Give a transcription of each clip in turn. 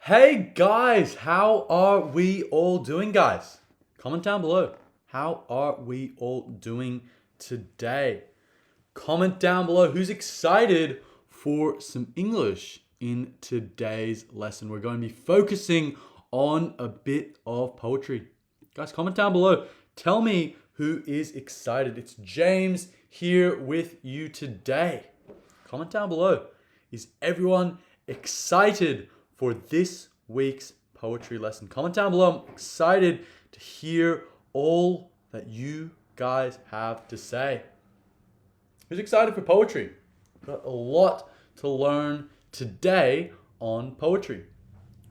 Hey guys, how are we all doing, guys? Comment down below. How are we all doing today? Comment down below who's excited for some English in today's lesson. We're going to be focusing on a bit of poetry. Guys, comment down below. Tell me who is excited. It's James here with you today. Comment down below. Is everyone excited for this week's poetry lesson? Comment down below. I'm excited to hear all that you guys have to say. Who's excited for poetry? We've got a lot to learn today on poetry.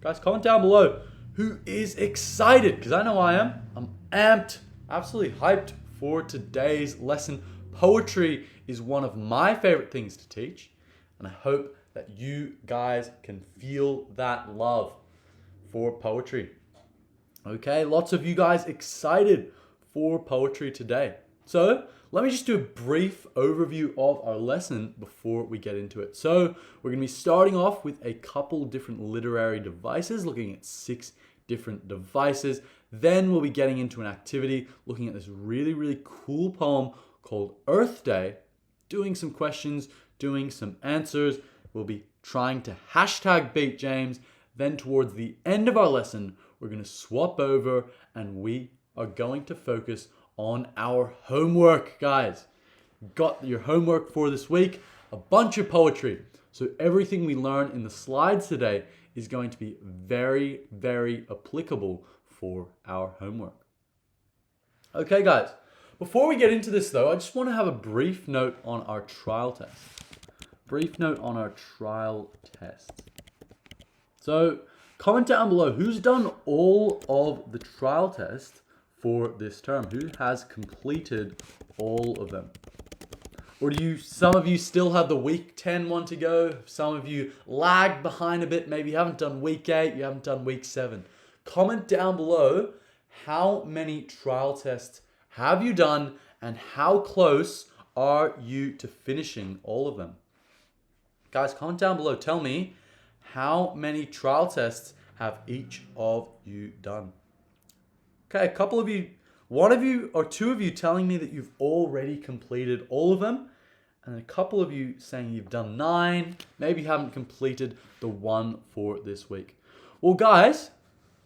Guys, comment down below who is excited, because I know I am. I'm amped, absolutely hyped for today's lesson. Poetry is one of my favorite things to teach, and I hope that you guys can feel that love for poetry. Okay, lots of you guys excited for poetry today. So let me just do a brief overview of our lesson before we get into it. So we're going to be starting off with a couple different literary devices, looking at 6 different devices. Then we'll be getting into an activity, looking at this really cool poem called Earth Day, doing some questions, doing some answers. We'll be trying to hashtag beat James. Then towards the end of our lesson, we're going to swap over and we are going to focus on our homework, guys. Got your homework for this week, a bunch of poetry. So everything we learn in the slides today is going to be very applicable for our homework. Okay, guys. Before we get into this though, I just want to have a brief note on our trial test. So comment down below who's done all of the trial tests for this term. Who has completed all of them? Or some of you still have the week 10 one to go? Some of you lagged behind a bit. Maybe you haven't done week 8, you haven't done week 7. Comment down below how many trial tests have you done and how close are you to finishing all of them? Guys, comment down below. Tell me how many trial tests have each of you done? Okay, a couple of you, one of you or two of you telling me that you've already completed all of them, and a couple of you saying you've done 9, maybe you haven't completed the one for this week. Well, guys,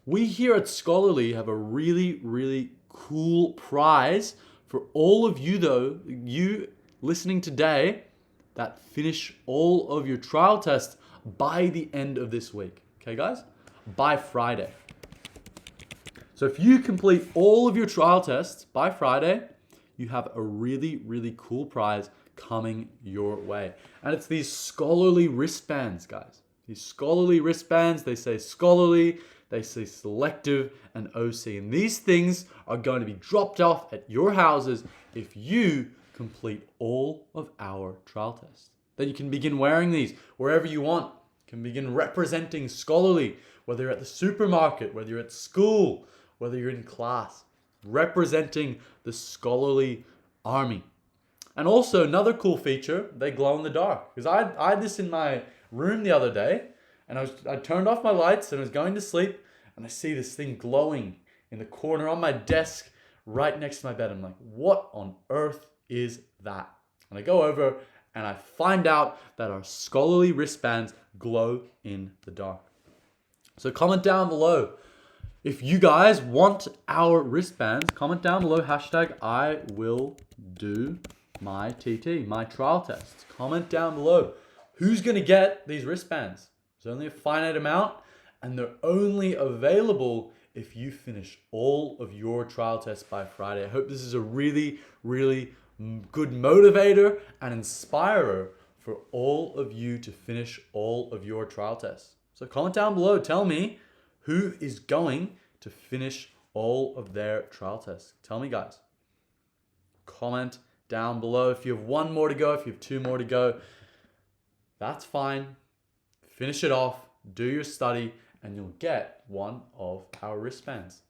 we here at Scholarly have a really cool prize for all of you though, you listening today, that finish all of your trial tests by the end of this week. Okay, guys? By Friday. So if you complete all of your trial tests by Friday, you have a really cool prize coming your way. And it's these Scholarly wristbands, guys. These Scholarly wristbands, they say Scholarly, they say Selective and OC. And these things are going to be dropped off at your houses if you complete all of our trial tests. Then you can begin wearing these wherever you want. You can begin representing Scholarly, whether you're at the supermarket, whether you're at school, whether you're in class, representing the Scholarly army. And also another cool feature, they glow in the dark. Because I had this in my room the other day, and I turned off my lights and I was going to sleep, and I see this thing glowing in the corner on my desk right next to my bed. I'm like, what on earth is that? And I go over and I find out that our Scholarly wristbands glow in the dark. So comment down below. If you guys want our wristbands, comment down below, hashtag I will do my TT, my trial tests. Comment down below. Who's going to get these wristbands? There's only a finite amount, and they're only available if you finish all of your trial tests by Friday. I hope this is a really good motivator and inspirer for all of you to finish all of your trial tests. So comment down below, tell me who is going to finish all of their trial tests. Tell me, guys. Comment down below. If you have 1 more to go, if you have 2 more to go, that's fine. Finish it off, do your study, and you'll get one of our wristbands.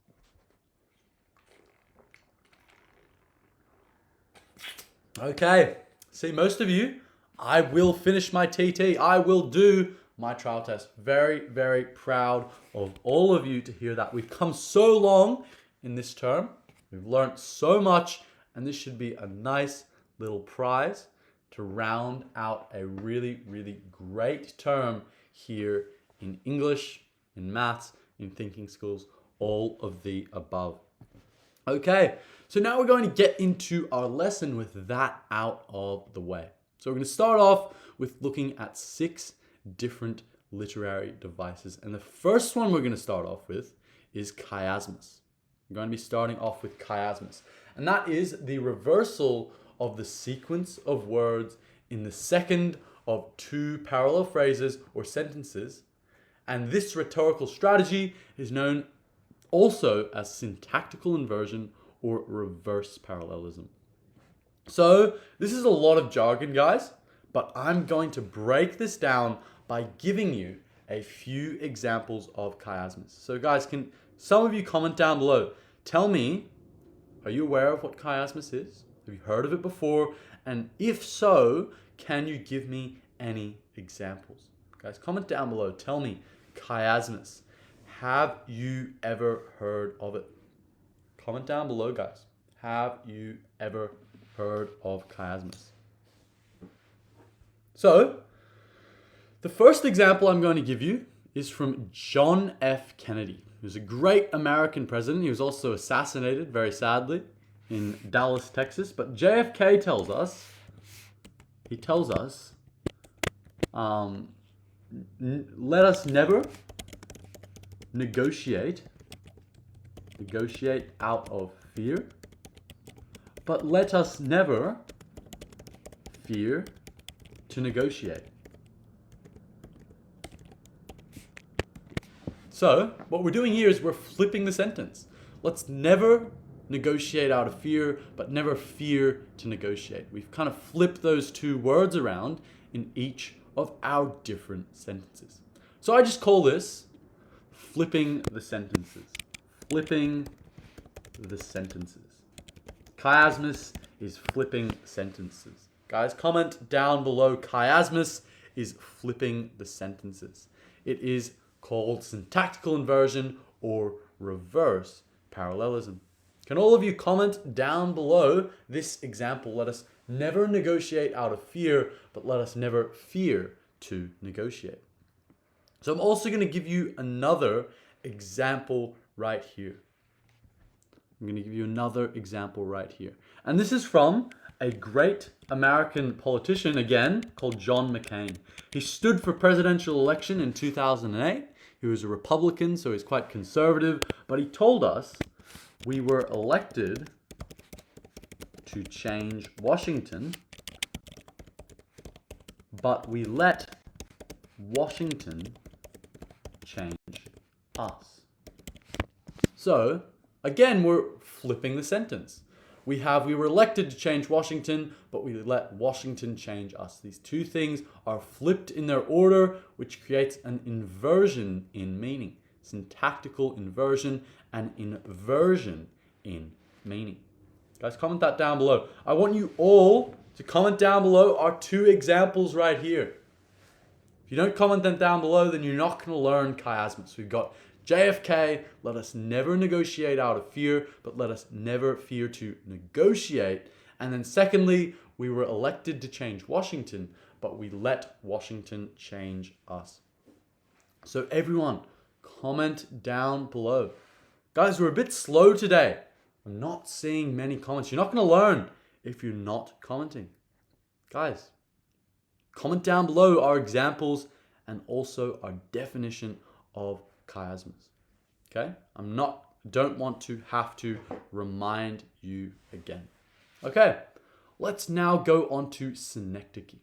Okay, see, most of you, I will finish my TT. I will do my trial test. Very, very proud of all of you to hear that. We've come so long in this term. We've learned so much, and this should be a nice little prize to round out a really, really great term here in English, in maths, in thinking skills, all of the above. Okay, so now we're going to get into our lesson with that out of the way. So we're going to start off with looking at 6 different literary devices. And the first one we're going to start off with is chiasmus. We're going to be starting off with chiasmus. And that is the reversal of the sequence of words in the second of 2 parallel phrases or sentences. And this rhetorical strategy is known also as syntactical inversion or reverse parallelism. So this is a lot of jargon, guys, but I'm going to break this down by giving you a few examples of chiasmus. So guys, can some of you comment down below? Tell me, are you aware of what chiasmus is? Have you heard of it before? And if so, can you give me any examples? Guys, comment down below. Tell me, chiasmus. Have you ever heard of it? Comment down below, guys. Have you ever heard of chiasmus? So, the first example I'm going to give you is from John F. Kennedy. He was a great American president. He was also assassinated, very sadly, in Dallas, Texas. But JFK tells us, let us never negotiate out of fear, but let us never fear to negotiate. So, what we're doing here is we're flipping the sentence. Let's never negotiate out of fear, but never fear to negotiate. We've kind of flipped those 2 words around in each of our different sentences. So I just call this flipping the sentences. Flipping the sentences. Chiasmus is flipping sentences. Guys, comment down below. Chiasmus is flipping the sentences. It is called syntactical inversion or reverse parallelism. Can all of you comment down below this example? Let us never negotiate out of fear, but let us never fear to negotiate. So I'm also going to give you another example right here. I'm going to give you another example right here. And this is from a great American politician, again, called John McCain. He stood for presidential election in 2008. He was a Republican, so he's quite conservative. But he told us we were elected to change Washington, but we let Washington change us. So, again, we're flipping the sentence. We were elected to change Washington, but we let Washington change us. These 2 things are flipped in their order, which creates an inversion in meaning. Syntactical inversion and inversion in meaning. Guys, comment that down below. I want you all to comment down below our 2 examples right here. If you don't comment them down below, then you're not going to learn chiasmus. We've got JFK, let us never negotiate out of fear, but let us never fear to negotiate. And then secondly, we were elected to change Washington, but we let Washington change us. So everyone, comment down below. Guys, we're a bit slow today. I'm not seeing many comments. You're not going to learn if you're not commenting. Guys, comment down below our examples and also our definition of chiasmus. Okay? Don't want to have to remind you again. Okay, let's now go on to synecdoche.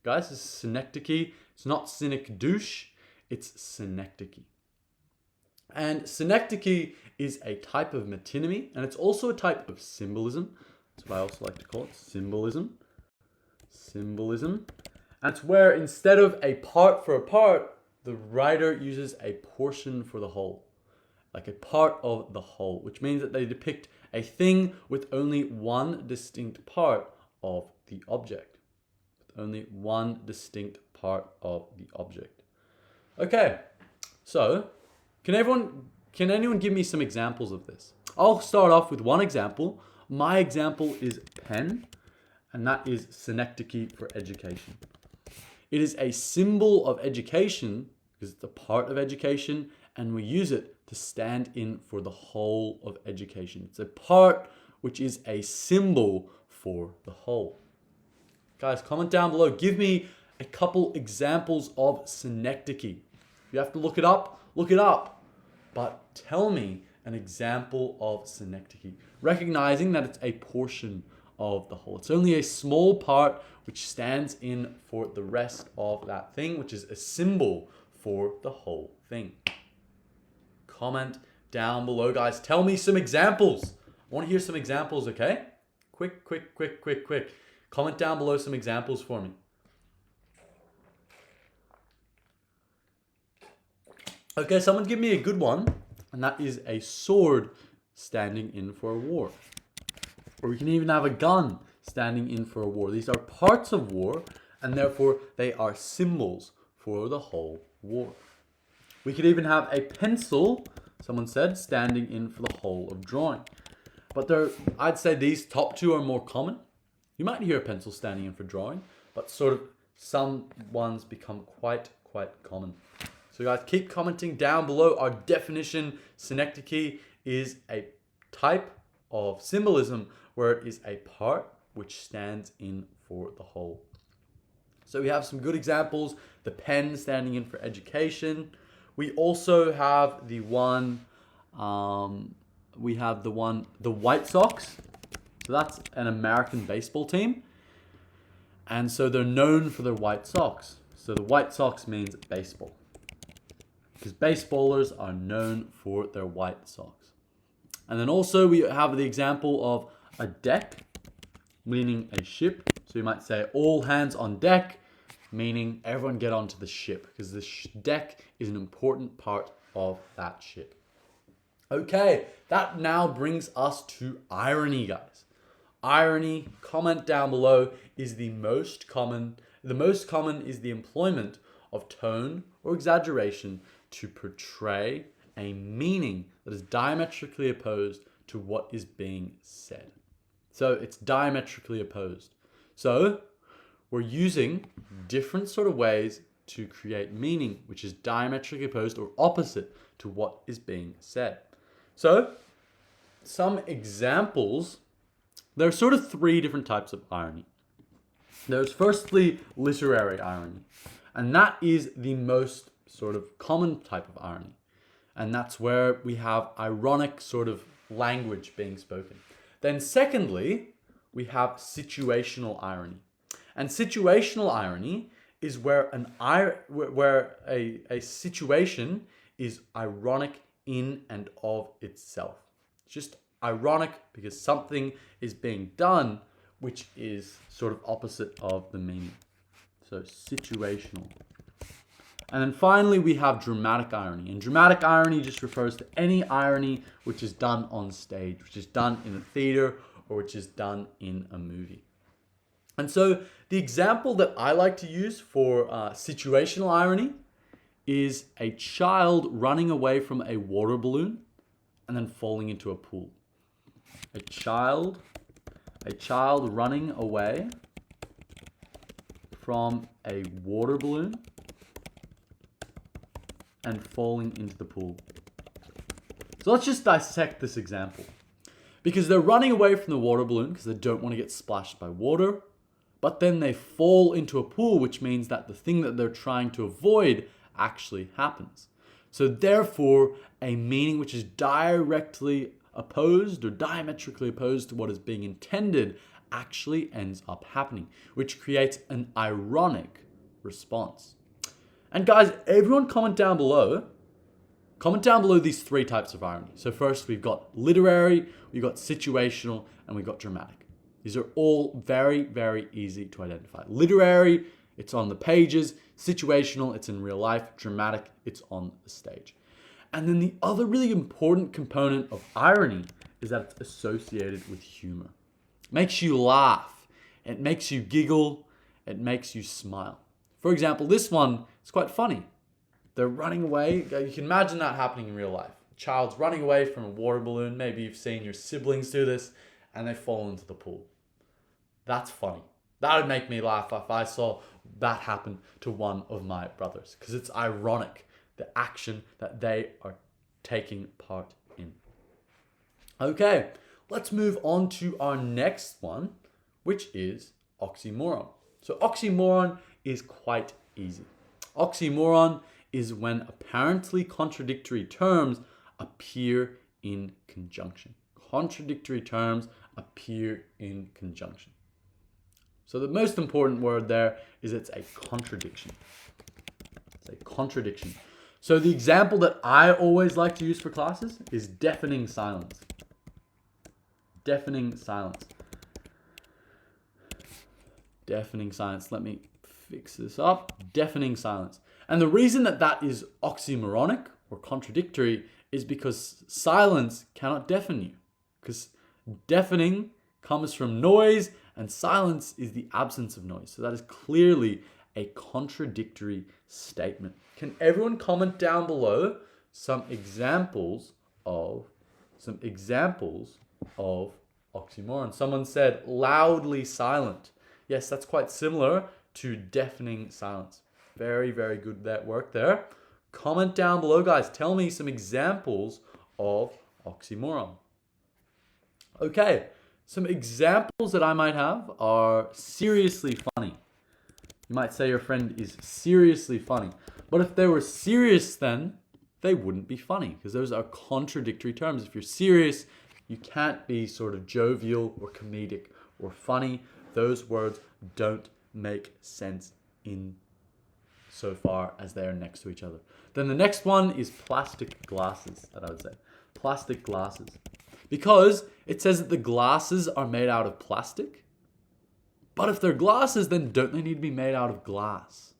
Guys, this is synecdoche. It's not synecdoche, it's synecdoche. And synecdoche is a type of metonymy, and it's also a type of symbolism. That's what I also like to call it, symbolism. Symbolism. And it's where instead of a part for a part, the writer uses a portion for the whole. Like a part of the whole, which means that they depict a thing with only one distinct part of the object. With only one distinct part of the object. Okay, so can anyone give me some examples of this? I'll start off with one example. My example is pen, and that is synecdoche for education. It is a symbol of education because it's a part of education, and we use it to stand in for the whole of education. It's a part which is a symbol for the whole. Guys, comment down below. Give me a couple examples of synecdoche. If you have to look it up, look it up. But tell me an example of synecdoche, recognizing that it's a portion of the whole. It's only a small part which stands in for the rest of that thing, which is a symbol for the whole thing. Comment down below, guys. Tell me some examples. I want to hear some examples, okay? Quick. Comment down below some examples for me. Okay, someone give me a good one, and that is a sword standing in for a war. Or we can even have a gun standing in for a war. These are parts of war, and therefore they are symbols for the whole war. We could even have a pencil, someone said, standing in for the whole of drawing. But I'd say these top two are more common. You might hear a pencil standing in for drawing, but sort of some ones become quite common. So guys, keep commenting down below. Our definition, synecdoche, is a type of symbolism where it is a part which stands in for the whole. So we have some good examples. The pen standing in for education. We also have the one, the White Sox. So that's an American baseball team. And so they're known for their White Sox. So the White Sox means baseball, because baseballers are known for their White Sox. And then also we have the example of a deck, meaning a ship. So you might say all hands on deck, meaning everyone get onto the ship, because the deck is an important part of that ship. Okay, that now brings us to irony, guys. Irony, comment down below, is the most common. The most common is the employment of tone or exaggeration to portray a meaning that is diametrically opposed to what is being said. So it's diametrically opposed. So we're using different sort of ways to create meaning which is diametrically opposed or opposite to what is being said. So some examples, there are sort of three different types of irony. There's firstly literary irony, and that is the most sort of common type of irony. And that's where we have ironic sort of language being spoken. Then secondly, we have situational irony. And situational irony is where a situation is ironic in and of itself. It's just ironic because something is being done which is sort of opposite of the meaning. So situational. And then finally, we have dramatic irony. And dramatic irony just refers to any irony which is done on stage, which is done in a theater, or which is done in a movie. And so the example that I like to use for situational irony is a child running away from a water balloon and then falling into a pool. A child running away from a water balloon and falling into the pool. So let's just dissect this example. Because they're running away from the water balloon because they don't want to get splashed by water, but then they fall into a pool, which means that the thing that they're trying to avoid actually happens. So therefore, a meaning which is directly opposed or diametrically opposed to what is being intended actually ends up happening, which creates an ironic response. And guys, everyone comment down below these three types of irony. So first we've got literary, we've got situational, and we've got dramatic. These are all very, very easy to identify. Literary, it's on the pages. Situational, it's in real life. Dramatic, it's on the stage. And then the other really important component of irony is that it's associated with humor. It makes you laugh. It makes you giggle. It makes you smile. For example, this one is quite funny. They're running away. You can imagine that happening in real life. A child's running away from a water balloon. Maybe you've seen your siblings do this, and they fall into the pool. That's funny. That would make me laugh if I saw that happen to one of my brothers, because it's ironic, the action that they are taking part in. Okay, let's move on to our next one, which is oxymoron. So oxymoron is quite easy. Oxymoron is when apparently contradictory terms appear in conjunction. Contradictory terms appear in conjunction. So the most important word there is it's a contradiction. It's a contradiction. So the example that I always like to use for classes is deafening silence. Deafening silence. Deafening silence. Let me fix this up. Deafening silence. And the reason that that is oxymoronic or contradictory is because silence cannot deafen you. Because deafening comes from noise and silence is the absence of noise. So that is clearly a contradictory statement. Can everyone comment down below some examples of oxymoron? Someone said loudly silent. Yes, that's quite similar to deafening silence. Very, very good that work there. Comment down below, guys. Tell me some examples of oxymoron. Okay, some examples that I might have are seriously funny. You might say your friend is seriously funny. But if they were serious, then they wouldn't be funny, because those are contradictory terms. If you're serious, you can't be sort of jovial or comedic or funny. Those words don't make sense in so far as they are next to each other. Then the next one is plastic glasses, that I would say. Plastic glasses. Because it says that the glasses are made out of plastic. But if they're glasses, then don't they need to be made out of glass?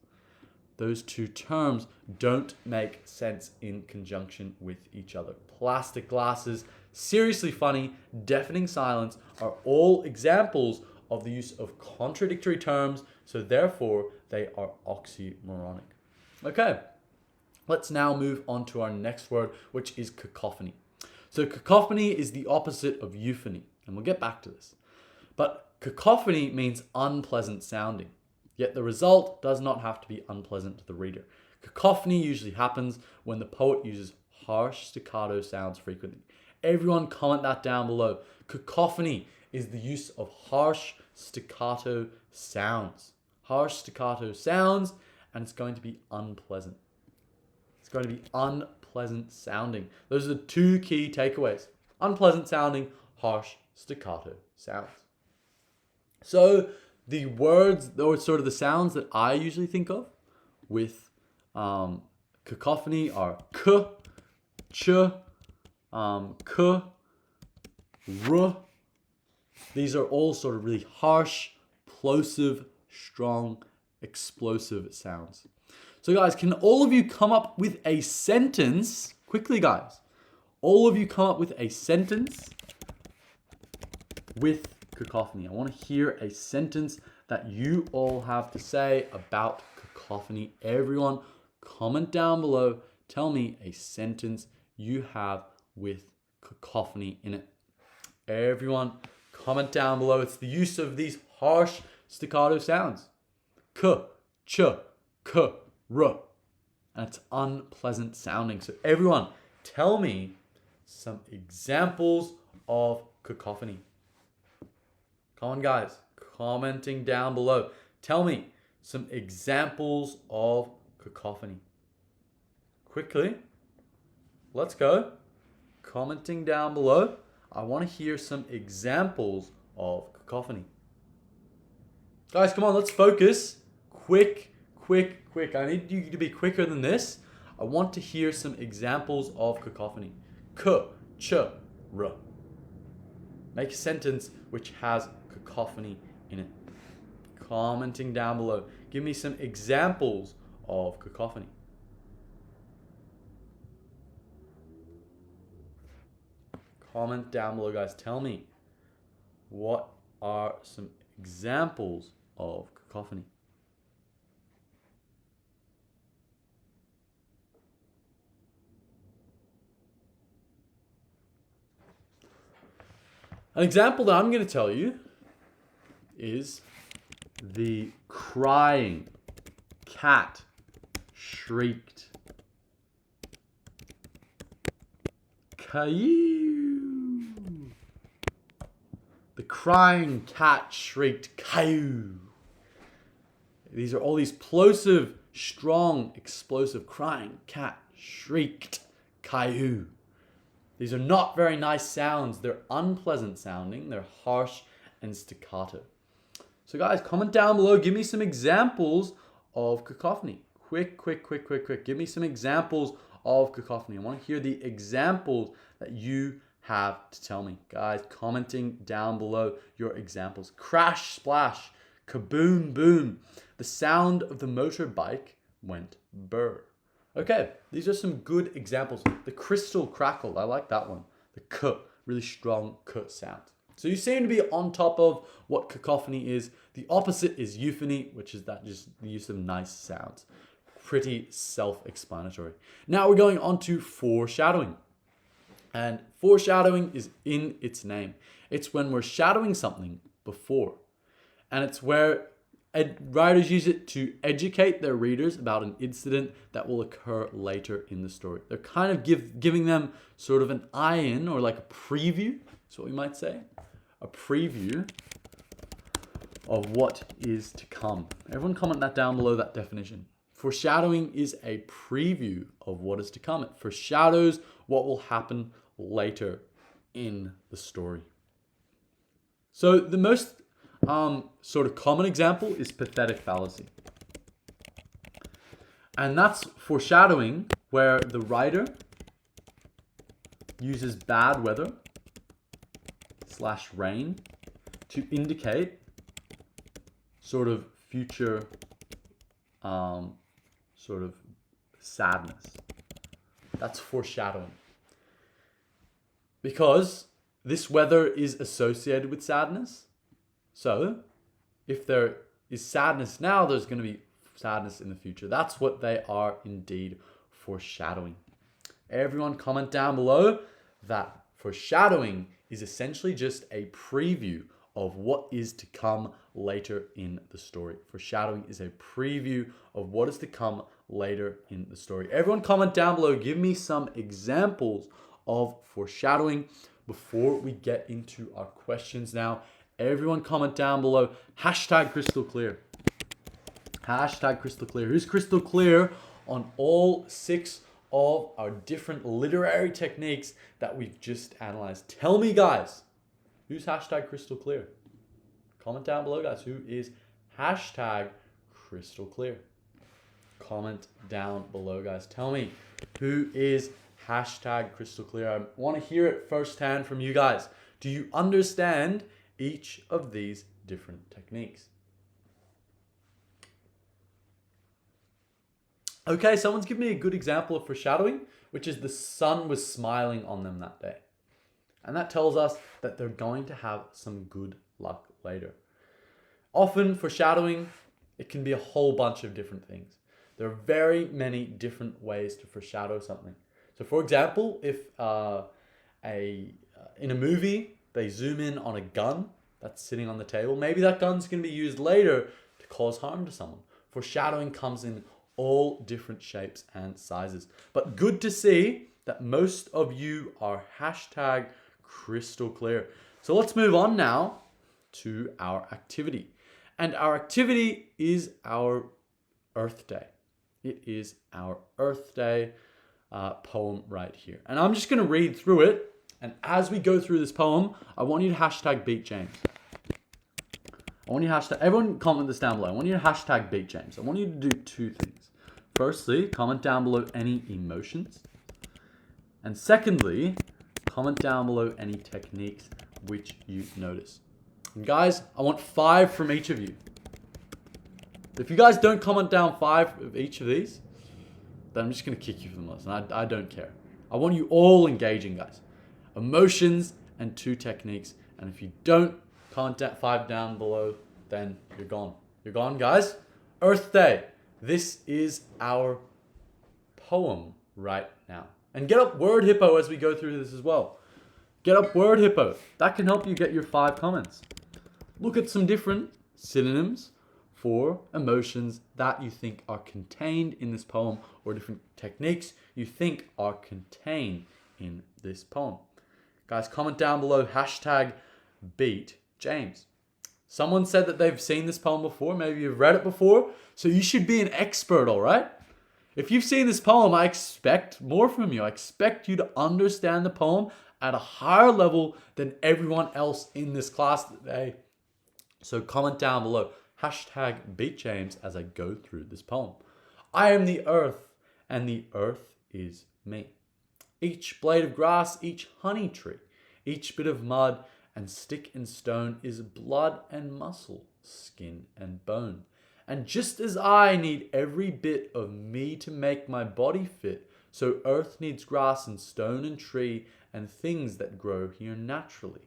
Those two terms don't make sense in conjunction with each other. Plastic glasses, seriously funny, deafening silence are all examples of the use of contradictory terms, so therefore they are oxymoronic. Okay, let's now move on to our next word, which is cacophony. So cacophony is the opposite of euphony, and we'll get back to this. But cacophony means unpleasant sounding, yet the result does not have to be unpleasant to the reader. Cacophony usually happens when the poet uses harsh staccato sounds frequently. Everyone comment that down below. Cacophony is the use of harsh staccato sounds. Harsh staccato sounds, and it's going to be unpleasant. It's going to be unpleasant sounding. Those are the two key takeaways. Unpleasant sounding, harsh staccato sounds. So the words, or sort of the sounds that I usually think of with cacophony are k, ch, k, r. These are all sort of really harsh, plosive, strong, explosive sounds. So guys, can all of you come up with a sentence? Quickly, guys. All of you come up with a sentence with cacophony. I want to hear a sentence that you all have to say about cacophony. Everyone, comment down below. Tell me a sentence you have with cacophony in it. Everyone, comment down below. It's the use of these harsh staccato sounds. K, ch, k, r. And it's unpleasant sounding. So everyone, tell me some examples of cacophony. Come on, guys. Commenting down below. Tell me some examples of cacophony. Quickly. Let's go. Commenting down below. I want to hear some examples of cacophony. Guys, come on, let's focus. Quick. I need you to be quicker than this. I want to hear some examples of cacophony. K, ch, r. Make a sentence which has cacophony in it. Commenting down below. Give me some examples of cacophony. Comment down below, guys. Tell me, what are some examples of cacophony? An example that I'm going to tell you is the crying cat shrieked. Caillou. The crying cat shrieked caillou. These are all these plosive, strong, explosive crying cat shrieked caillou. These are not very nice sounds. They're unpleasant sounding. They're harsh and staccato. So guys, comment down below. Give me some examples of cacophony. Quick. Give me some examples of cacophony. I want to hear the examples that you have to tell me. Guys, commenting down below your examples. Crash, splash, kaboom, boom. The sound of the motorbike went burr. Okay, these are some good examples. The crystal crackled. I like that one. The k, really strong k sound. So you seem to be on top of what cacophony is. The opposite is euphony, which is that just the use of nice sounds. Pretty self-explanatory. Now we're going on to foreshadowing. And foreshadowing is in its name. It's when we're shadowing something before. And it's where writers use it to educate their readers about an incident that will occur later in the story. They're kind of giving them sort of an eye-in, or like a preview. That's what we might say. A preview of what is to come. Everyone comment that down below, that definition. Foreshadowing is a preview of what is to come. It foreshadows what will happen later in the story. So the most sort of common example is pathetic fallacy. And that's foreshadowing where the writer uses bad weather / rain to indicate sort of future sort of sadness. That's foreshadowing. Because this weather is associated with sadness. So if there is sadness now, there's going to be sadness in the future. That's what they are indeed foreshadowing. Everyone comment down below that foreshadowing is essentially just a preview of what is to come later in the story. Foreshadowing is a preview of what is to come later in the story. Everyone comment down below. Give me some examples of foreshadowing before we get into our questions now. Everyone comment down below. Hashtag crystal clear. Hashtag crystal clear. Who's crystal clear on all 6 of our different literary techniques that we've just analyzed? Tell me, guys, who's hashtag crystal clear? Comment down below, guys. Who is hashtag crystal clear? Comment down below, guys. Tell me who is hashtag crystal clear. I want to hear it firsthand from you guys. Do you understand each of these different techniques? Okay, someone's given me a good example of foreshadowing, which is the sun was smiling on them that day. And that tells us that they're going to have some good luck later. Often foreshadowing, it can be a whole bunch of different things. There are very many different ways to foreshadow something. So for example, if in a movie, they zoom in on a gun that's sitting on the table, maybe that gun's going to be used later to cause harm to someone. Foreshadowing comes in all different shapes and sizes. But good to see that most of you are hashtag crystal clear. So let's move on now to our activity. And our activity is our Earth Day. It is our Earth Day poem right here. And I'm just going to read through it. And as we go through this poem, I want you to hashtag beat James. I want you to hashtag, everyone comment this down below. I want you to hashtag beat James. I want you to do 2 things. Firstly, comment down below any emotions. And secondly, comment down below any techniques which you notice. And guys, I want 5 from each of you. If you guys don't comment down 5 of each of these, then I'm just going to kick you from the list. And I don't care. I want you all engaging, guys. Emotions and 2 techniques. And if you don't comment that 5 down below, then you're gone. You're gone, guys. Earth Day. This is our poem right now. And get up Word Hippo as we go through this as well. Get up Word Hippo. That can help you get your 5 comments. Look at some different synonyms for emotions that you think are contained in this poem, or different techniques you think are contained in this poem. Guys, comment down below, #beat James. Someone said that they've seen this poem before. Maybe you've read it before. So you should be an expert, all right? If you've seen this poem, I expect more from you. I expect you to understand the poem at a higher level than everyone else in this class today. So comment down below, #beatjames as I go through this poem. I am the earth, and the earth is me. Each blade of grass, each honey tree, each bit of mud and stick and stone is blood and muscle, skin and bone. And just as I need every bit of me to make my body fit, so earth needs grass and stone and tree and things that grow here naturally.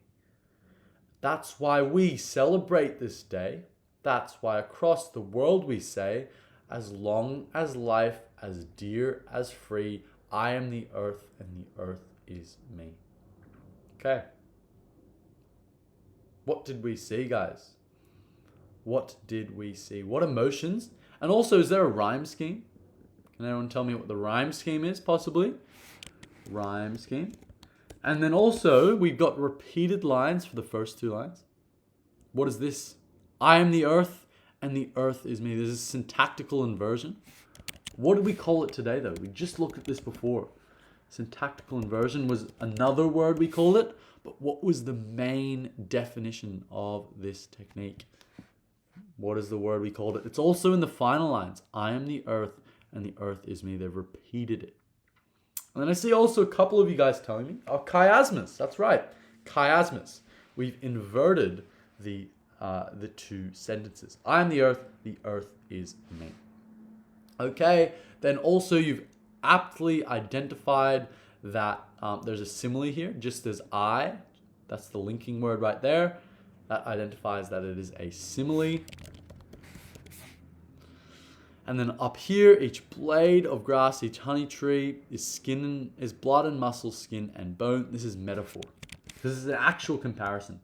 That's why we celebrate this day. That's why across the world we say, as long as life, as dear as free, I am the earth and the earth is me. Okay. What did we see, guys? What did we see? What emotions? And also, is there a rhyme scheme? Can anyone tell me what the rhyme scheme is, possibly? Rhyme scheme. And then also, we've got repeated lines for the first 2 lines. What is this? I am the earth, and the earth is me. There's a syntactical inversion. What did we call it today, though? We just looked at this before. Syntactical inversion was another word we called it, but what was the main definition of this technique? What is the word we called it? It's also in the final lines. I am the earth, and the earth is me. They've repeated it. And then I see also a couple of you guys telling me, oh, chiasmus. That's right, chiasmus. We've inverted the 2 sentences. I am the earth is me. Okay, then also you've aptly identified that there's a simile here, just as I, that's the linking word right there. That identifies that it is a simile. And then up here, each blade of grass, each honey tree is blood and muscle, skin and bone. This is metaphor. This is an actual comparison.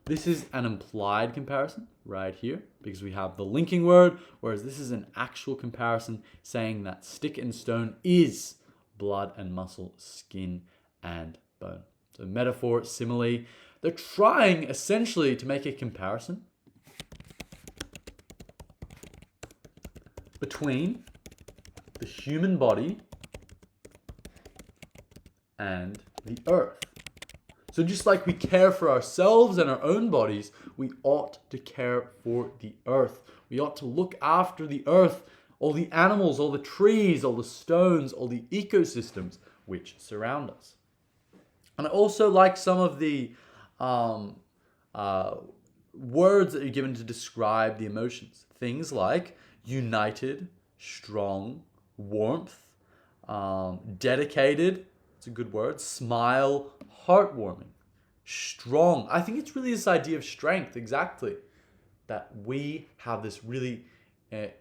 This is an implied comparison right here because we have the linking word, whereas this is an actual comparison saying that stick and stone is blood and muscle, skin and bone. So metaphor, simile. They're trying essentially to make a comparison between the human body and the earth. So just like we care for ourselves and our own bodies, we ought to care for the earth. We ought to look after the earth, all the animals, all the trees, all the stones, all the ecosystems which surround us. And I also like some of the words that are given to describe the emotions. Things like united, strong, warmth, dedicated, it's a good word, smile, heartwarming, strong. I think it's really this idea of strength, exactly, that we have this really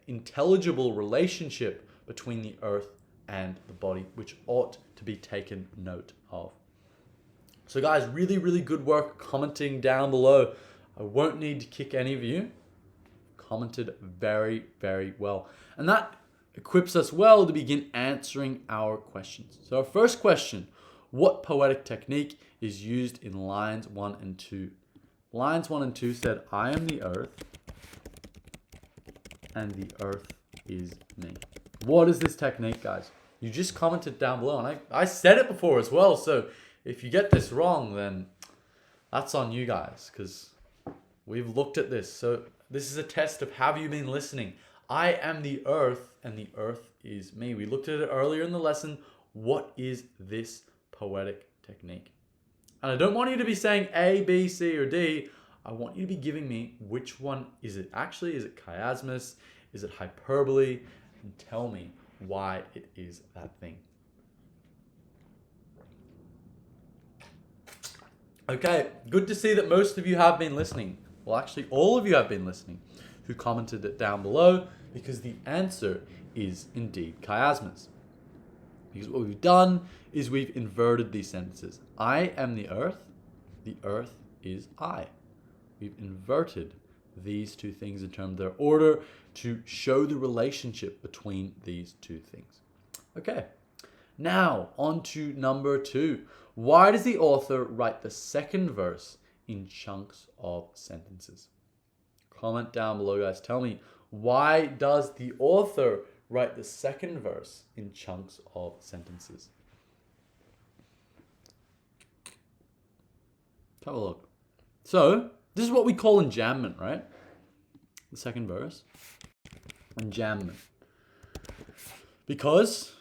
intelligible relationship between the earth and the body, which ought to be taken note of. So guys, really, really good work commenting down below. I won't need to kick any of you. Commented very, very well. And that equips us well to begin answering our questions. So our first question, what poetic technique is used in lines 1 and 2? Lines 1 and 2 said, I am the earth, and the earth is me. What is this technique, guys? You just commented down below, and I said it before as well, so if you get this wrong, then that's on you guys, because we've looked at this. So this is a test of have you been listening? I am the earth, and the earth is me. We looked at it earlier in the lesson. What is this poetic technique? And I don't want you to be saying A, B, C, or D. I want you to be giving me which one is it. Actually, is it chiasmus? Is it hyperbole? And tell me why it is that thing. Okay, good to see that most of you have been listening. Well, actually, all of you have been listening who commented it down below, because the answer is indeed chiasmus. Because what we've done is we've inverted these sentences. I am the earth, the earth is I. We've inverted these two things in terms of their order to show the relationship between these two things. Okay, now on to number 2. Why does the author write the second verse in chunks of sentences? Comment down below, guys. Tell me, why does the author write the second verse in chunks of sentences? Have a look. So, this is what we call enjambment, right? The second verse. Enjambment. Because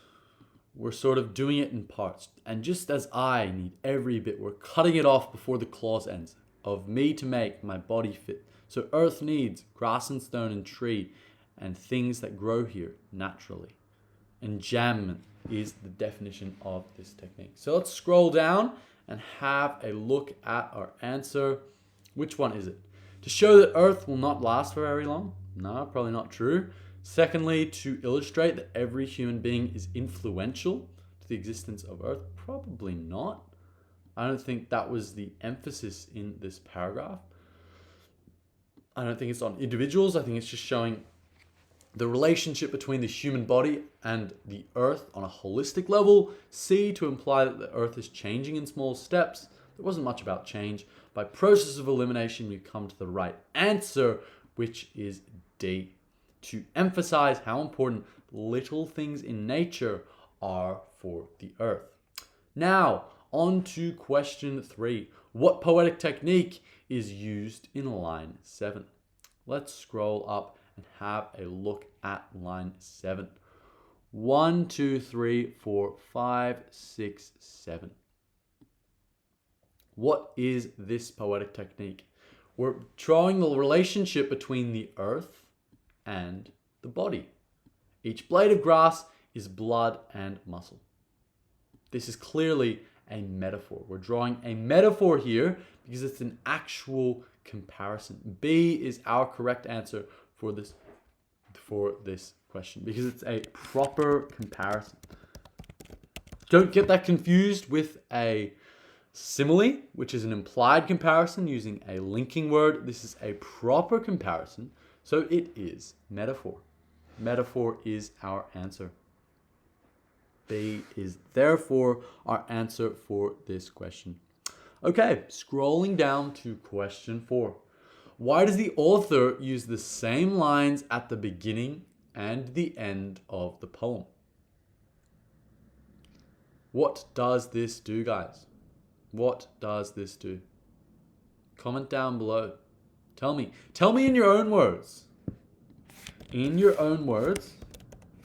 we're sort of doing it in parts. And just as I need every bit, we're cutting it off before the clause ends. Of me to make my body fit. So earth needs grass and stone and tree and things that grow here naturally. Enjambment is the definition of this technique. So let's scroll down and have a look at our answer. Which one is it? To show that earth will not last for very long? No, probably not true. Secondly, to illustrate that every human being is influential to the existence of earth? Probably not. I don't think that was the emphasis in this paragraph. I don't think it's on individuals. I think it's just showing the relationship between the human body and the earth on a holistic level. C, to imply that the earth is changing in small steps. There wasn't much about change. By process of elimination, you come to the right answer, which is D. To emphasize how important little things in nature are for the earth. Now, on to question 3. What poetic technique is used in line 7? Let's scroll up and have a look at line 7. 1, 2, 3, 4, 5, 6, 7. What is this poetic technique? We're drawing the relationship between the earth and the body. Each blade of grass is blood and muscle. This is clearly a metaphor. We're drawing a metaphor here because it's an actual comparison. B is our correct answer for this question because it's a proper comparison. Don't get that confused with a simile, which is an implied comparison using a linking word. This is a proper comparison, so it is metaphor. Metaphor is our answer. B is therefore our answer for this question. Okay, scrolling down to question 4. Why does the author use the same lines at the beginning and the end of the poem? What does this do, guys? What does this do? Comment down below. Tell me in your own words. In your own words.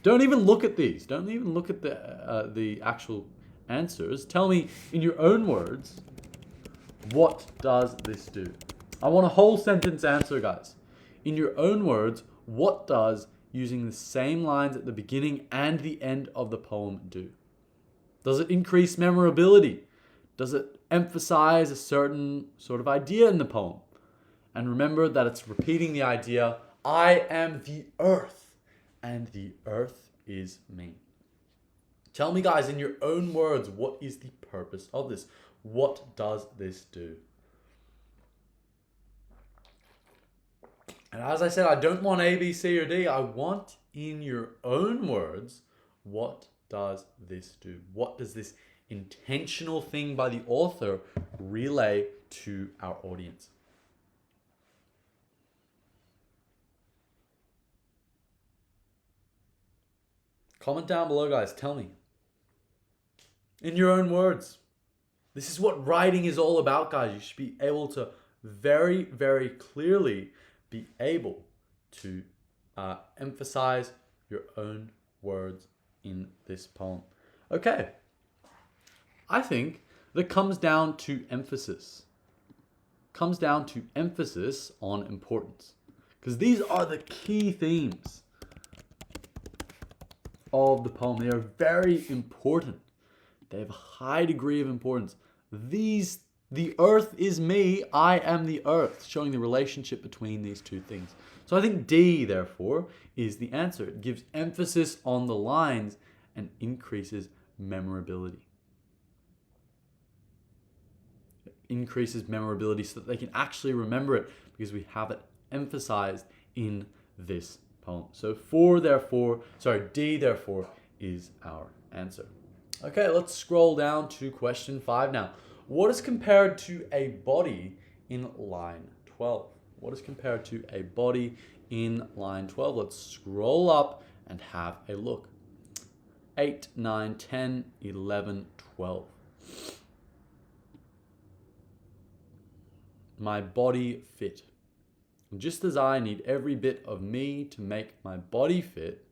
Don't even look at these. Don't even look at the actual answers. Tell me in your own words, what does this do? I want a whole sentence answer, guys. In your own words, what does using the same lines at the beginning and the end of the poem do? Does it increase memorability? Does it emphasize a certain sort of idea in the poem? And remember that it's repeating the idea, I am the earth, and the earth is me. Tell me, guys, in your own words, what is the purpose of this? What does this do? And as I said, I don't want A, B, C, or D. I want, in your own words, what does this do? What does this intentional thing by the author relay to our audience? Comment down below, guys. Tell me. In your own words. This is what writing is all about, guys. You should be able to very, very clearly be able to emphasize your own words in this poem. Okay. I think that comes down to emphasis. Comes down to emphasis on importance. Because these are the key themes of the poem. They are very important. They have a high degree of importance. The earth is me, I am the earth, showing the relationship between these two things. So I think D, therefore, is the answer. It gives emphasis on the lines and increases memorability. increases memorability so that they can actually remember it because we have it emphasized in this poem. So D therefore is our answer. Okay, let's scroll down to question 5 now. What is compared to a body in line 12? What is compared to a body in line 12? Let's scroll up and have a look. 8, 9, 10, 11, 12. My body fit. Just as I need every bit of me to make my body fit,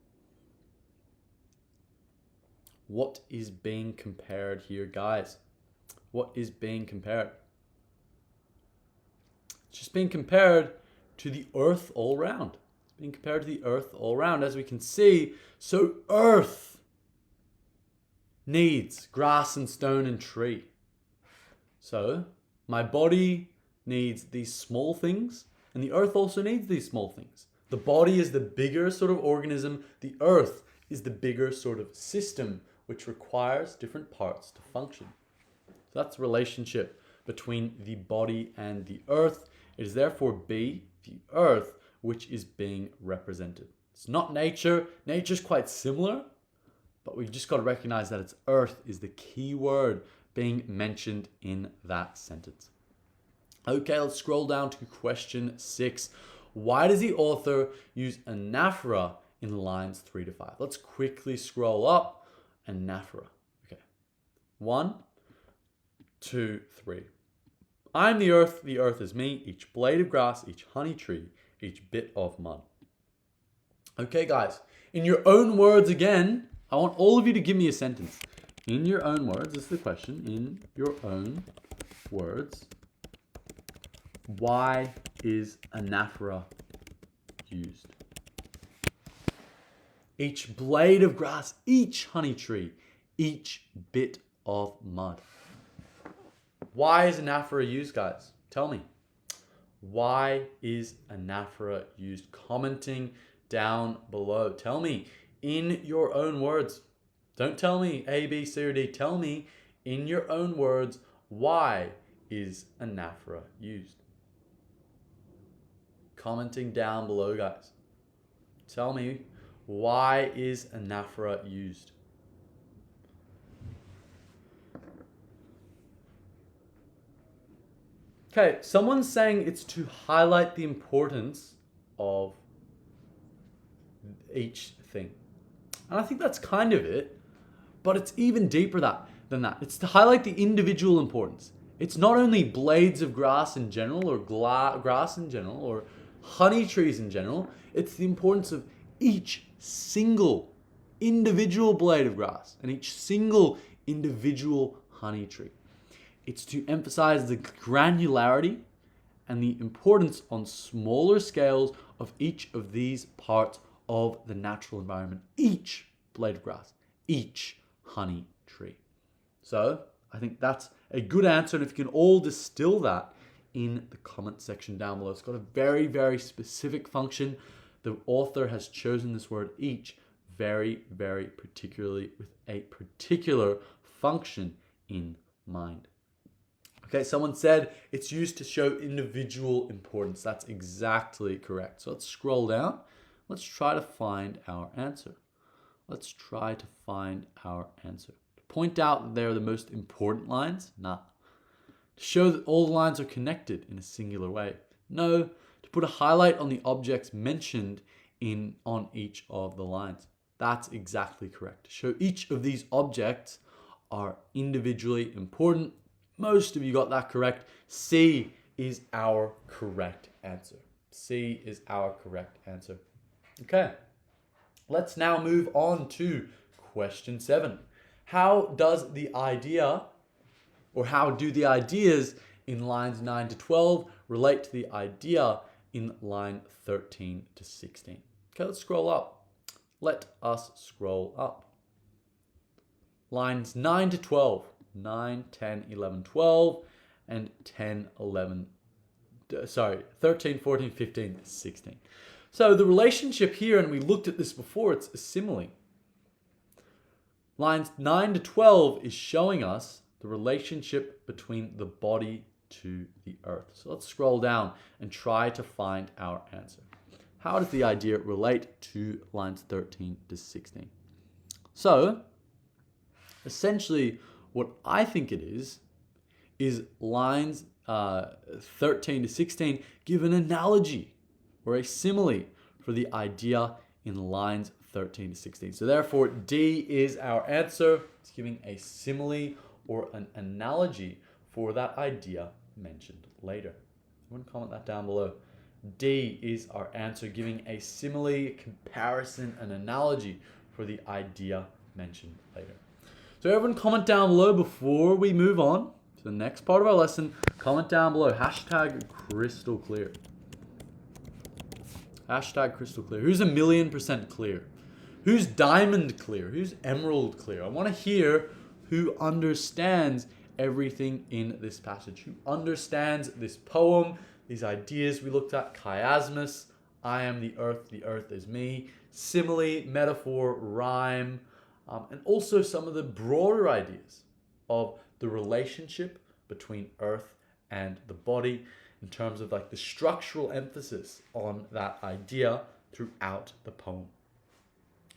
what is being compared here, guys? What is being compared? It's just being compared to the earth all round. It's being compared to the earth all round, as we can see. So earth needs grass and stone and tree. So my body needs these small things, and the earth also needs these small things. The body is the bigger sort of organism. The earth is the bigger sort of system, which requires different parts to function. So that's the relationship between the body and the earth. It is therefore B, the earth, which is being represented. It's not nature. Nature's quite similar, but we've just got to recognize that it's earth is the key word being mentioned in that sentence. Okay, let's scroll down to question 6. Why does the author use anaphora in lines 3 to 5? Let's quickly scroll up. Anaphora. Okay. 1, 2, 3. I'm the earth is me, each blade of grass, each honey tree, each bit of mud. Okay, guys, in your own words again, I want all of you to give me a sentence. In your own words, this is the question. In your own words, why is anaphora used? Each blade of grass, each honey tree, each bit of mud. Why is anaphora used, guys? Tell me. Why is anaphora used? Commenting down below. Tell me in your own words. Don't tell me A, B, C, or D. Tell me in your own words, why is anaphora used? Commenting down below, guys. Tell me, why is anaphora used? Okay, someone's saying it's to highlight the importance of each thing. And I think that's kind of it, but it's even deeper than that. It's to highlight the individual importance. It's not only blades of grass in general, or grass in general, or honey trees in general. It's the importance of each single individual blade of grass and each single individual honey tree. It's to emphasize the granularity and the importance on smaller scales of each of these parts of the natural environment. Each blade of grass, each honey tree. So I think that's a good answer. And if you can all distill that in the comment section down below. It's got a very, very specific function. The author has chosen this word each very, very particularly with a particular function in mind. Okay, someone said it's used to show individual importance. That's exactly correct. So let's scroll down. Let's try to find our answer. Let's try to find our answer. To point out that they're the most important lines? Nah. To show that all the lines are connected in a singular way? No. To put a highlight on the objects mentioned on each of the lines? That's exactly correct. To show each of these objects are individually important. Most of you got that correct. C is our correct answer. C is our correct answer. Okay. Let's now move on to question 7. How do the ideas in lines 9 to 12 relate to the idea in line 13 to 16? Okay, let's scroll up. Let us scroll up. Lines 9 to 12. 9, 10, 11, 12, and 13, 14, 15, 16. So the relationship here, and we looked at this before, it's a simile. Lines 9 to 12 is showing us the relationship between the body to the earth. So let's scroll down and try to find our answer. How does the idea relate to lines 13 to 16? So, essentially, what I think it is lines 13 to 16 give an analogy or a simile for the idea in lines 13 to 16. So therefore, D is our answer. It's giving a simile or an analogy for that idea mentioned later. Everyone comment that down below. D is our answer, giving a simile, comparison, an analogy for the idea mentioned later. So everyone comment down below before we move on to the next part of our lesson. Comment down below, hashtag crystal clear. Hashtag crystal clear. Who's 1,000,000% clear? Who's diamond clear? Who's emerald clear? I want to hear who understands everything in this passage, who understands this poem, these ideas we looked at, chiasmus, I am the earth is me, simile, metaphor, rhyme, and also some of the broader ideas of the relationship between earth and the body in terms of like the structural emphasis on that idea throughout the poem.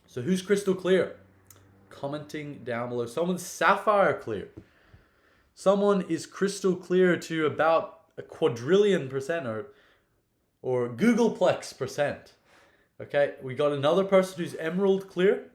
So who's crystal clear? Commenting down below. Someone's sapphire clear. Someone is crystal clear to about a quadrillion percent or Googleplex percent. Okay, we got another person who's emerald clear.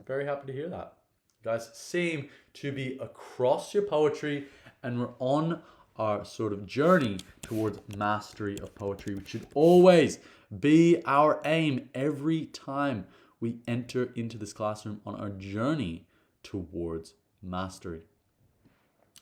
Very happy to hear that. You guys seem to be across your poetry, and we're on our sort of journey towards mastery of poetry, which should always be our aim every time we enter into this classroom on our journey towards mastery.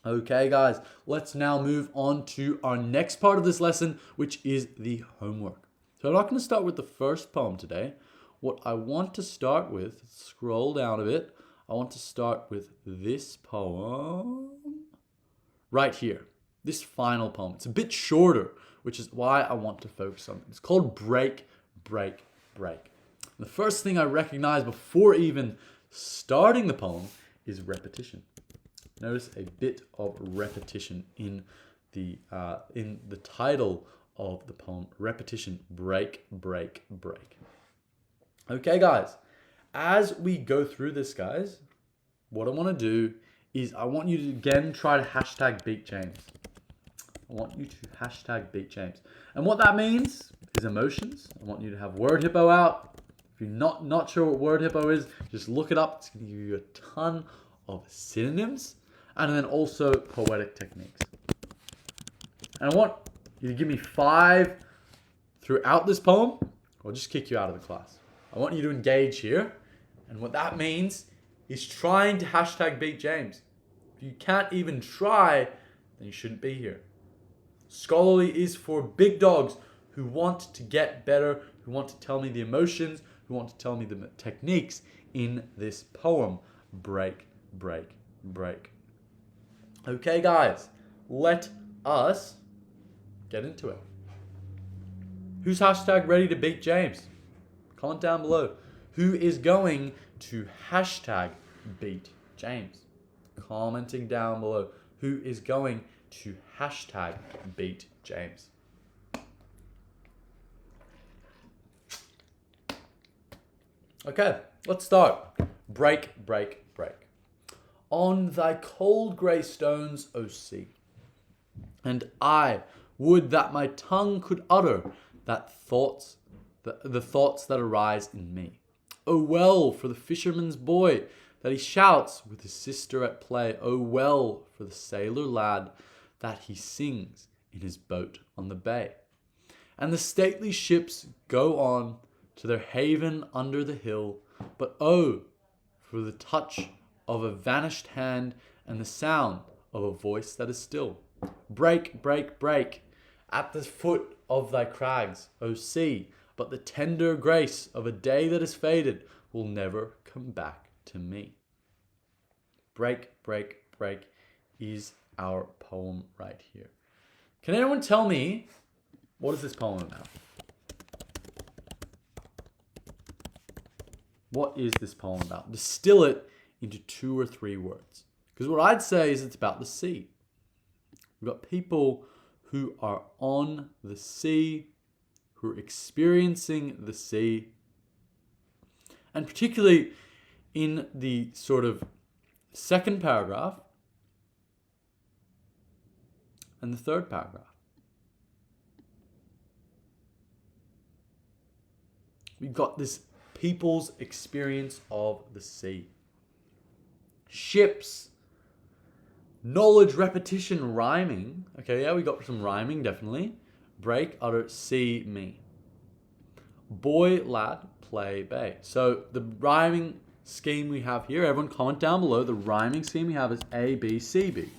Okay, guys, let's now move on to our next part of this lesson, which is the homework. So I'm not going to start with the first poem today. What I want to start with, scroll down a bit, I want to start with this poem right here. This final poem. It's a bit shorter, which is why I want to focus on it. It's called Break, Break, Break. The first thing I recognize before even starting the poem is repetition. Notice a bit of repetition in the title of the poem. Repetition, break, break, break. Okay, guys. As we go through this, guys, what I want to do is I want you to again try to hashtag beat James. I want you to hashtag beat James. And what that means is emotions. I want you to have word hippo out. If you're not sure what word hippo is, just look it up. It's going to give you a ton of synonyms and then also poetic techniques. And I want you to give me 5 throughout this poem, or I'll just kick you out of the class. I want you to engage here. And what that means is trying to hashtag beat James. If you can't even try, then you shouldn't be here. Scholarly is for big dogs who want to get better, who want to tell me the emotions, who want to tell me the techniques in this poem. Break, break, break. Okay, guys, let us get into it. Who's hashtag ready to beat James? Comment down below. Who is going to hashtag beat James? Commenting down below. Who is going to hashtag beat James? Okay, let's start. Break, break, break. On thy cold grey stones, O sea, and I would that my tongue could utter that thoughts, the thoughts that arise in me. Oh well for the fisherman's boy that he shouts with his sister at play. Oh well for the sailor lad that he sings in his boat on the bay. And the stately ships go on to their haven under the hill. But oh, for the touch of a vanished hand and the sound of a voice that is still. Break, break, break at the foot of thy crags, O sea, but the tender grace of a day that is faded will never come back to me. Break, break, break is our poem right here. Can anyone tell me, what is this poem about? What is this poem about? Distill it into 2 or 3 words. Because what I'd say is it's about the sea. We've got people who are on the sea, who are experiencing the sea. And particularly in the sort of second paragraph and the third paragraph. We've got this people's experience of the sea. Ships, knowledge, repetition, rhyming. Okay, yeah, we got some rhyming, definitely. Break, utter, see, me. Boy, lad, play, bay. So the rhyming scheme we have here, everyone comment down below. The rhyming scheme we have is A, B, C, B.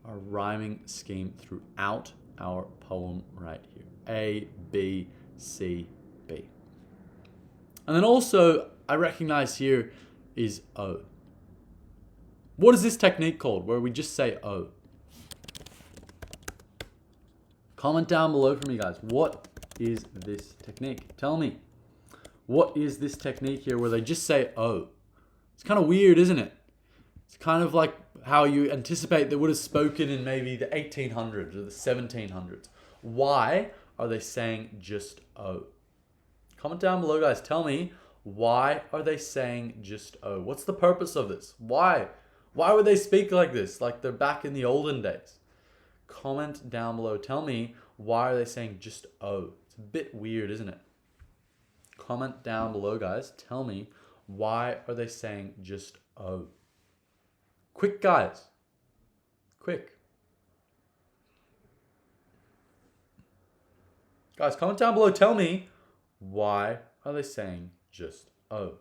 Our rhyming scheme throughout our poem right here. A, B, C, B. And then also, I recognize here is O. What is this technique called, where we just say O? Comment down below for me, guys. What is this technique? Tell me. What is this technique here where they just say O? It's kind of weird, isn't it? It's kind of like how you anticipate they would have spoken in maybe the 1800s or the 1700s. Why are they saying just O? Comment down below, guys. Tell me, why are they saying just O? What's the purpose of this? Why? Why would they speak like this? Like they're back in the olden days. Comment down below. Tell me, why are they saying just O? It's a bit weird, isn't it? Comment down below, guys. Tell me, why are they saying just O? Quick, guys. Quick. Guys, comment down below. Tell me, why are they saying just O?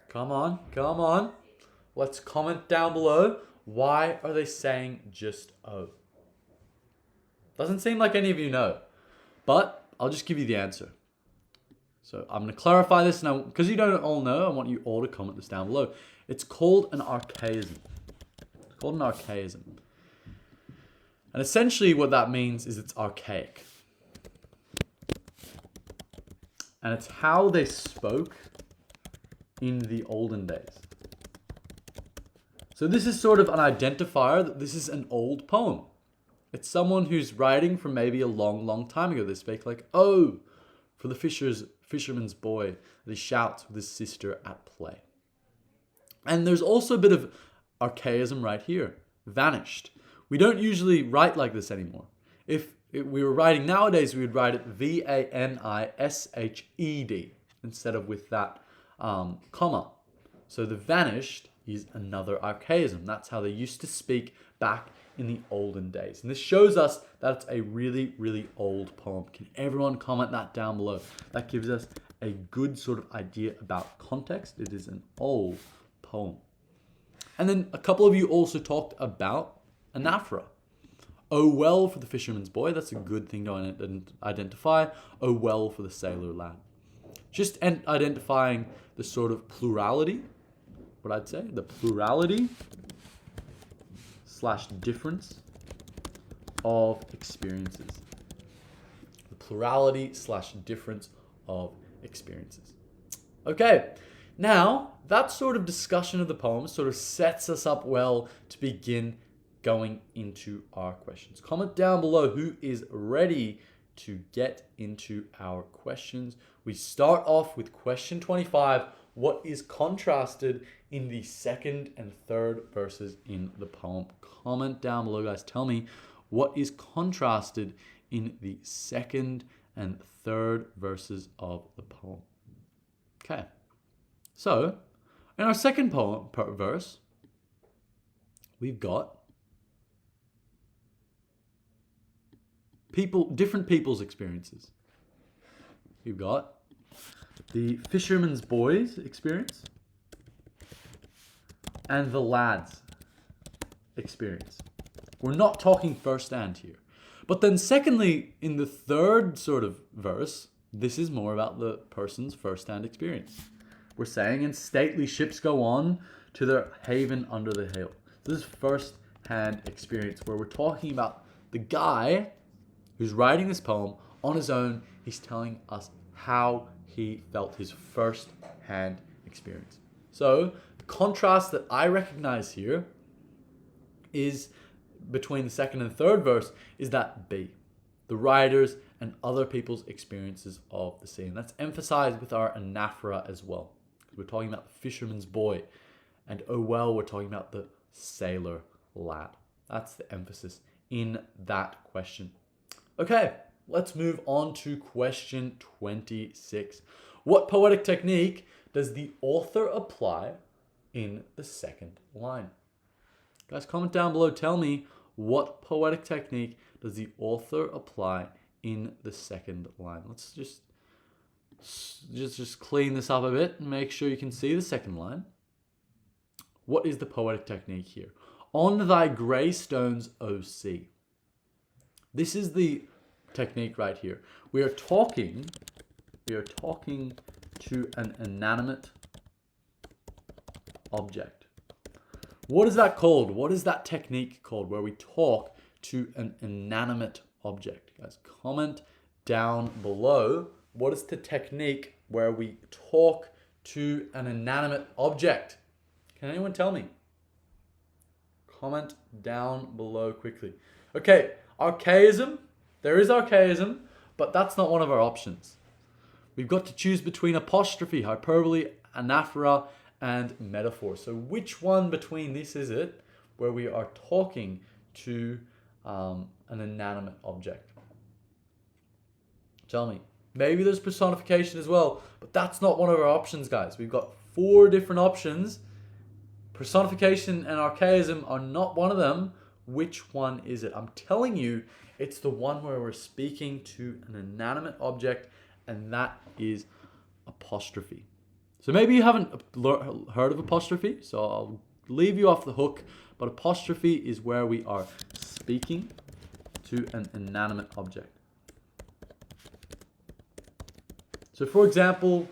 Come on, come on. Let's comment down below. Why are they saying just O? Doesn't seem like any of you know, but I'll just give you the answer. So I'm going to clarify this now, because you don't all know, I want you all to comment this down below. It's called an archaism. It's called an archaism. And essentially what that means is it's archaic. And it's how they spoke in the olden days. So this is sort of an identifier that this is an old poem. It's someone who's writing from maybe a long, long time ago. They speak like, oh, for the fisherman's boy that he shouts with his sister at play. And there's also a bit of archaism right here. Vanished. We don't usually write like this anymore. If we were writing nowadays, we would write it V-A-N-I-S-H-E-D instead of with that comma. So the vanished is another archaism. That's how they used to speak back in the olden days. And this shows us that it's a really, really old poem. Can everyone comment that down below? That gives us a good sort of idea about context. It is an old poem. And then a couple of you also talked about anaphora. Oh well for the fisherman's boy. That's a good thing to identify. Oh well for the sailor lad. Just identifying the sort of plurality, what I'd say, the plurality / difference of experiences. The plurality / difference of experiences. Okay, now that sort of discussion of the poem sort of sets us up well to begin going into our questions. Comment down below who is ready to get into our questions. We start off with question 25. What is contrasted in the second and third verses in the poem? Comment down below, guys. Tell me what is contrasted in the second and third verses of the poem. Okay. So, in our second verse, we've got different people's experiences. We've got the fisherman's boy's experience and the lad's experience. We're not talking firsthand here. But then secondly, in the third sort of verse, this is more about the person's firsthand experience. We're saying, in stately ships go on to their haven under the hill. This is first-hand experience where we're talking about the guy who's writing this poem on his own. He's telling us how he felt, his first-hand experience. So the contrast that I recognize here is between the second and third verse is that B, the writers and other people's experiences of the sea. And that's emphasized with our anaphora as well. We're talking about the fisherman's boy, and oh well, we're talking about the sailor lad. That's the emphasis in that question. Okay, let's move on to question 26. What poetic technique does the author apply in the second line? Guys, comment down below. Tell me, what poetic technique does the author apply in the second line? Let's just clean this up a bit and make sure you can see the second line. What is the poetic technique here? On thy grey stones, O sea. This is the technique right here. We are talking to an inanimate object. What is that called? What is that technique called where we talk to an inanimate object? Guys, comment down below. What is the technique where we talk to an inanimate object? Can anyone tell me? Comment down below quickly. Okay, archaism. There is archaism, but that's not one of our options. We've got to choose between apostrophe, hyperbole, anaphora, and metaphor. So which one between this is it where we are talking to an inanimate object? Tell me. Maybe there's personification as well, but that's not one of our options, guys. We've got 4 different options. Personification and archaism are not one of them. Which one is it? I'm telling you, it's the one where we're speaking to an inanimate object, and that is apostrophe. So maybe you haven't heard of apostrophe, so I'll leave you off the hook, but apostrophe is where we are speaking to an inanimate object. So for example,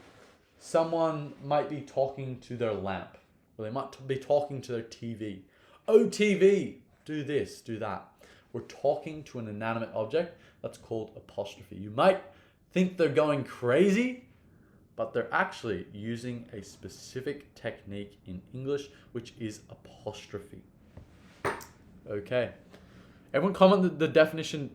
someone might be talking to their lamp, or they might be talking to their TV. Oh, TV, do this, do that. We're talking to an inanimate object. That's called apostrophe. You might think they're going crazy, but they're actually using a specific technique in English, which is apostrophe. Okay. Everyone comment the definition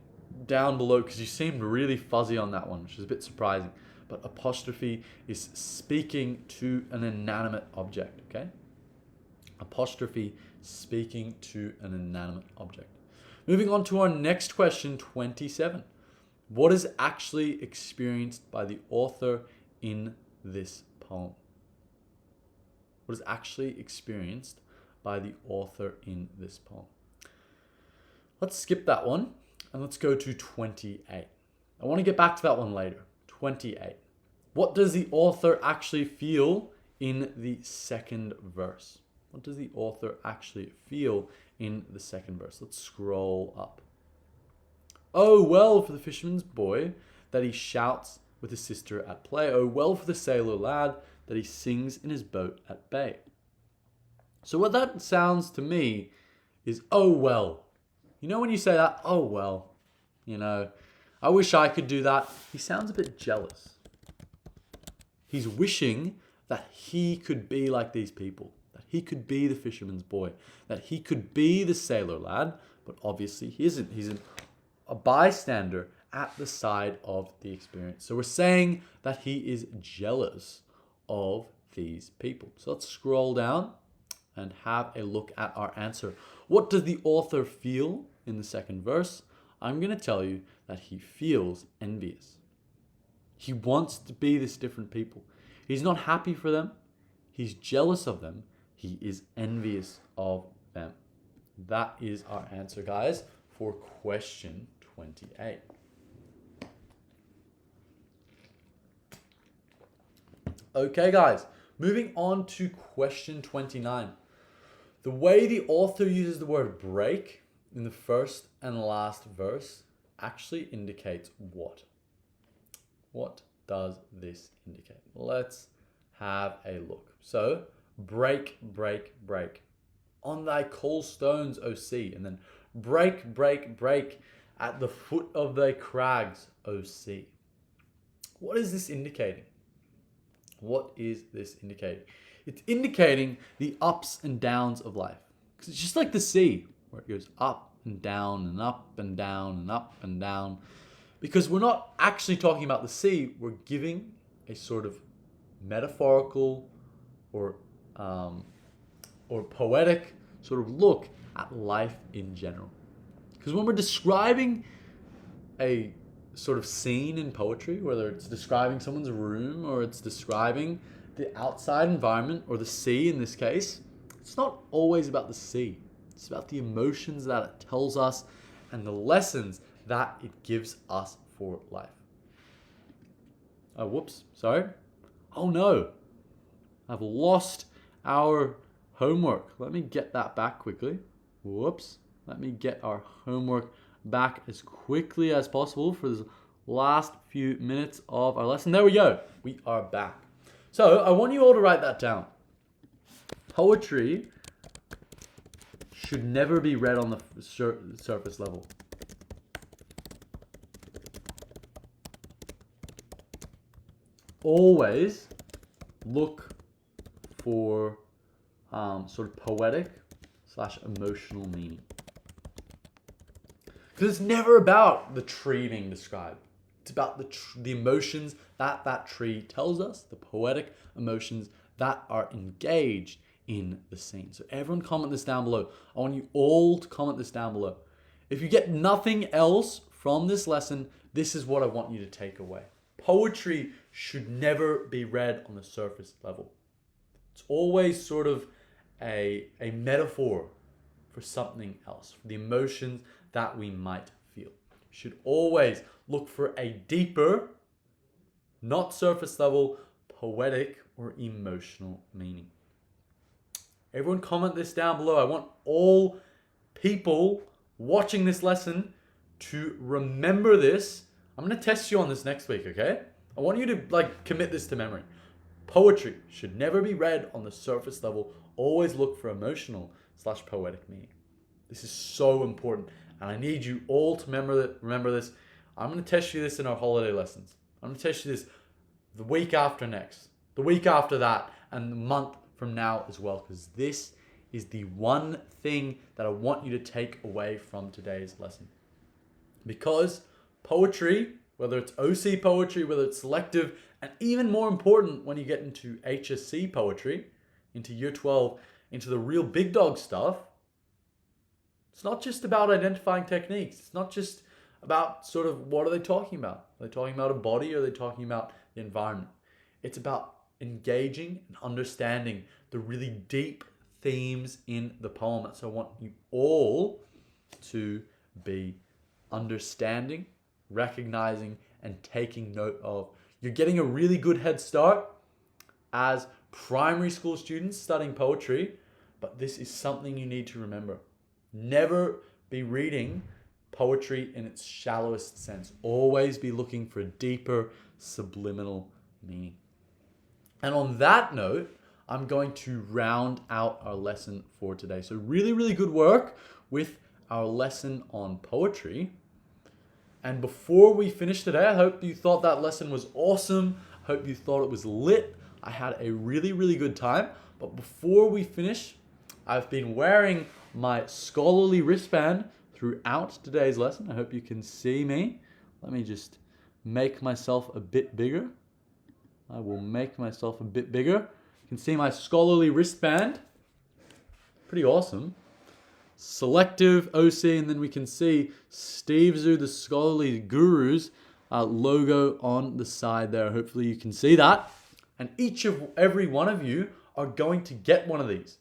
down below, because you seemed really fuzzy on that one, which is a bit surprising. But apostrophe is speaking to an inanimate object, okay? Apostrophe, speaking to an inanimate object. Moving on to our next question, 27. What is actually experienced by the author in this poem? What is actually experienced by the author in this poem? Let's skip that one and let's go to 28. I want to get back to that one later. 28. What does the author actually feel in the second verse? What does the author actually feel in the second verse? Let's scroll up. Oh, well for the fisherman's boy that he shouts with his sister at play. Oh, well for the sailor lad that he sings in his boat at bay. So what that sounds to me is, oh, well. You know when you say that, oh, well, you know, I wish I could do that. He sounds a bit jealous. He's wishing that he could be like these people, that he could be the fisherman's boy, that he could be the sailor lad, but obviously he isn't. He's a bystander at the side of the experience. So we're saying that he is jealous of these people. So let's scroll down and have a look at our answer. What does the author feel in the second verse? I'm going to tell you that he feels envious. He wants to be this different people. He's not happy for them. He's jealous of them. He is envious of them. That is our answer, guys, for question 28. Okay, guys, moving on to question 29. The way the author uses the word break in the first and last verse actually indicates what? What does this indicate? Let's have a look. So, break, break, break. On thy cold stones, O sea. And then break, break, break at the foot of thy crags, O sea. What is this indicating? What is this indicating? It's indicating the ups and downs of life. Because it's just like the sea. where it goes up and down and up and down and up and down. Because we're not actually talking about the sea, we're giving a sort of metaphorical or poetic sort of look at life in general. Because when we're describing a sort of scene in poetry, whether it's describing someone's room or it's describing the outside environment or the sea in this case, it's not always about the sea. It's about the emotions that it tells us and the lessons that it gives us for life. Oh, whoops, sorry. Oh no, I've lost our homework. Let me get that back quickly. Whoops. Let me get our homework back as quickly as possible for this last few minutes of our lesson. There we go. We are back. So I want you all to write that down. Poetry should never be read on the surface level. Always look for sort of poetic / emotional meaning. Because it's never about the tree being described. It's about the emotions that that tree tells us, the poetic emotions that are engaged in the scene. So everyone comment this down below. I want you all to comment this down below. If you get nothing else from this lesson, this is what I want you to take away. Poetry should never be read on the surface level. It's always sort of a metaphor for something else, for the emotions that we might feel. You should always look for a deeper, not surface level, poetic or emotional meaning. Everyone comment this down below. I want all people watching this lesson to remember this. I'm going to test you on this next week, okay? I want you to commit this to memory. Poetry should never be read on the surface level. Always look for emotional / poetic meaning. This is so important, and I need you all to remember this. I'm going to test you this in our holiday lessons. I'm going to test you this the week after next, the week after that, and the month from now as well, because this is the one thing that I want you to take away from today's lesson. Because poetry, whether it's OC poetry, whether it's selective, and even more important when you get into HSC poetry, into year 12, into the real big dog stuff, it's not just about identifying techniques. It's not just about sort of what are they talking about? Are they talking about a body or are they talking about the environment? It's about engaging and understanding the really deep themes in the poem. So I want you all to be understanding, recognizing, and taking note of. You're getting a really good head start as primary school students studying poetry, but this is something you need to remember. Never be reading poetry in its shallowest sense. Always be looking for a deeper subliminal meaning. And on that note, I'm going to round out our lesson for today. So really, really good work with our lesson on poetry. And before we finish today, I hope you thought that lesson was awesome. I hope you thought it was lit. I had a really, really good time. But before we finish, I've been wearing my scholarly wristband throughout today's lesson. I hope you can see me. Let me just make myself a bit bigger. I will make myself a bit bigger. You can see my scholarly wristband. Pretty awesome. Selective OC, and then we can see Steve Zoo, the scholarly guru's logo on the side there. Hopefully you can see that. And every one of you are going to get one of these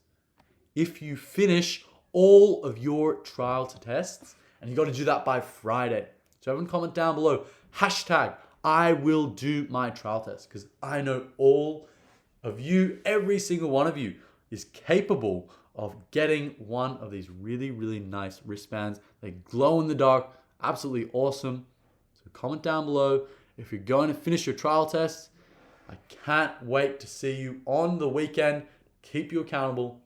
if you finish all of your trial tests, and you got to do that by Friday. So everyone comment down below, hashtag I will do my trial test, because I know all of you, every single one of you is capable of getting one of these really, really nice wristbands. They glow in the dark, absolutely awesome. So comment down below if you're going to finish your trial tests. I can't wait to see you on the weekend. Keep you accountable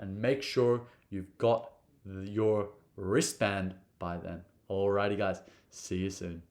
and make sure you've got your wristband by then. Alrighty guys, see you soon.